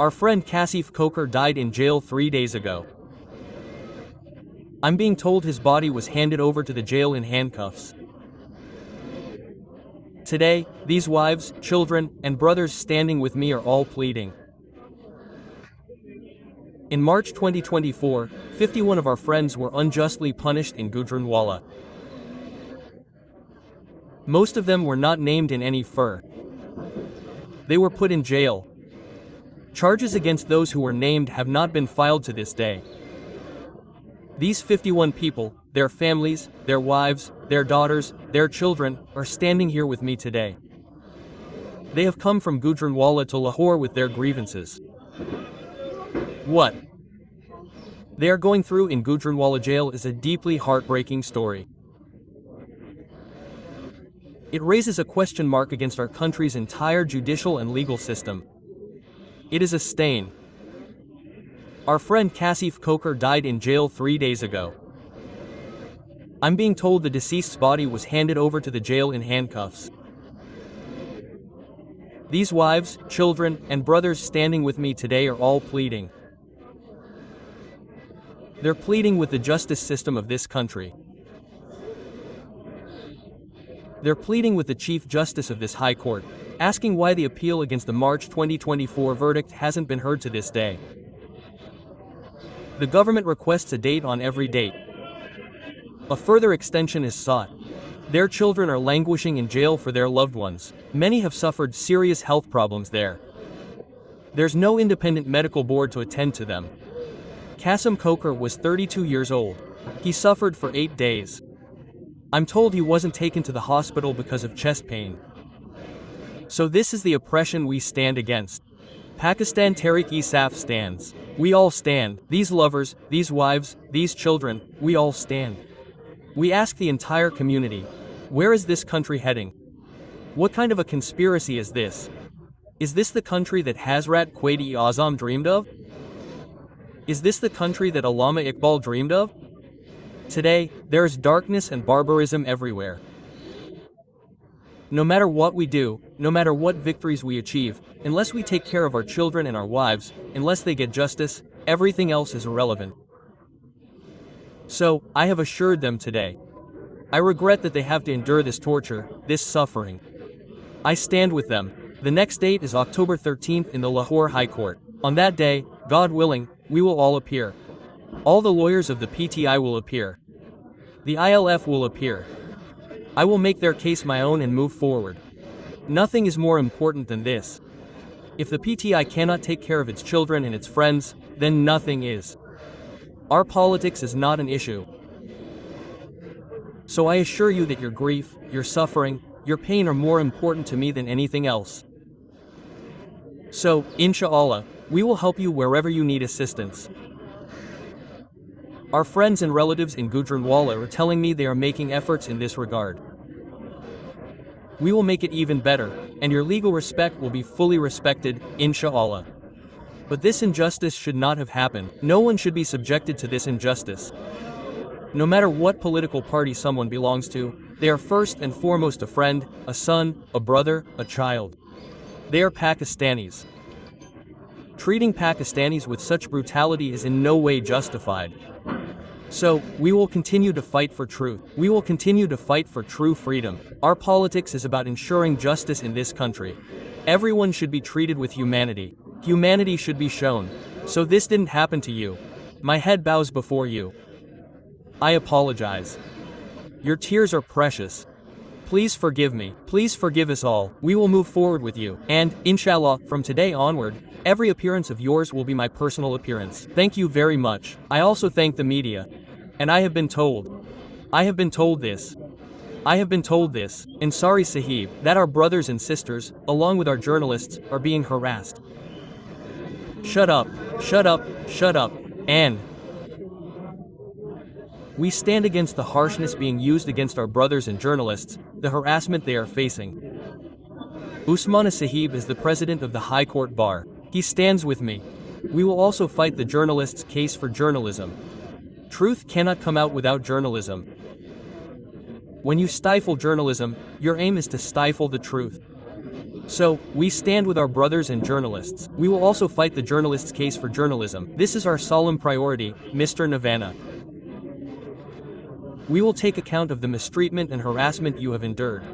Our friend Kasif Koker died in jail 3 days ago. I'm being told his body was handed over to the jail in handcuffs. Today, these wives, children, and brothers standing with me are all pleading. In March 2024, 51 of our friends were unjustly punished in Gujranwala. Most of them were not named in any fur. They were put in jail. Charges against those who were named have not been filed to this day. These 51 people, their families, their wives, their daughters, their children, are standing here with me today. They have come from Gujranwala to Lahore with their grievances. What they are going through in Gujranwala jail is a deeply heartbreaking story. It raises a question mark against our country's entire judicial and legal system. It is a stain. Our friend Kasif Koker died in jail 3 days ago. I'm being told the deceased's body was handed over to the jail in handcuffs. These wives, children, and brothers standing with me today are all pleading. They're pleading with the justice system of this country. They're pleading with the Chief Justice of this High Court, asking why the appeal against the March 2024 verdict hasn't been heard to this day. The government requests a date on every date. A further extension is sought. Their children are languishing in jail for their loved ones. Many have suffered serious health problems there. There's no independent medical board to attend to them. Kasif Koker was 32 years old. He suffered for 8 days. I'm told he wasn't taken to the hospital because of chest pain. So this is the oppression we stand against. Pakistan Tehreek-e-Insaf stands. We all stand. These lovers, these wives, these children, we all stand. We ask the entire community, where is this country heading? What kind of a conspiracy is this? Is this the country that Hazrat Quaid-e-Azam dreamed of? Is this the country that Allama Iqbal dreamed of? Today, there is darkness and barbarism everywhere. No matter what we do, no matter what victories we achieve, unless we take care of our children and our wives, unless they get justice, everything else is irrelevant. So, I have assured them today. I regret that they have to endure this torture, this suffering. I stand with them. The next date is October 13th in the Lahore High Court. On that day, God willing, we will all appear. All the lawyers of the PTI will appear. The ILF will appear. I will make their case my own and move forward. Nothing is more important than this. If the PTI cannot take care of its children and its friends, then nothing is. Our politics is not an issue. So I assure you that your grief, your suffering, your pain are more important to me than anything else. So, inshallah, we will help you wherever you need assistance. Our friends and relatives in Gujranwala are telling me they are making efforts in this regard. We will make it even better, and your legal respect will be fully respected, inshallah. But this injustice should not have happened. No one should be subjected to this injustice. No matter what political party someone belongs to, they are first and foremost a friend, a son, a brother, a child. They are Pakistanis. Treating Pakistanis with such brutality is in no way justified. So, we will continue to fight for truth. We will continue to fight for true freedom. Our politics is about ensuring justice in this country. Everyone should be treated with humanity. Humanity should be shown. So this didn't happen to you. My head bows before you. I apologize. Your tears are precious. Please forgive me. Please forgive us all. We will move forward with you. And, inshallah, from today onward, every appearance of yours will be my personal appearance. Thank you very much. I also thank the media. And I have been told this, and sorry Sahib, that our brothers and sisters, along with our journalists, are being harassed. Shut up, shut up, shut up, and we stand against the harshness being used against our brothers and journalists, the harassment they are facing. Usman Sahib is the president of the High Court Bar. He stands with me. We will also fight the journalists' case for journalism. Truth cannot come out without journalism. When you stifle journalism, your aim is to stifle the truth. So, we stand with our brothers and journalists. We will also fight the journalists' case for journalism. This is our solemn priority, Mr. Navana. We will take account of the mistreatment and harassment you have endured.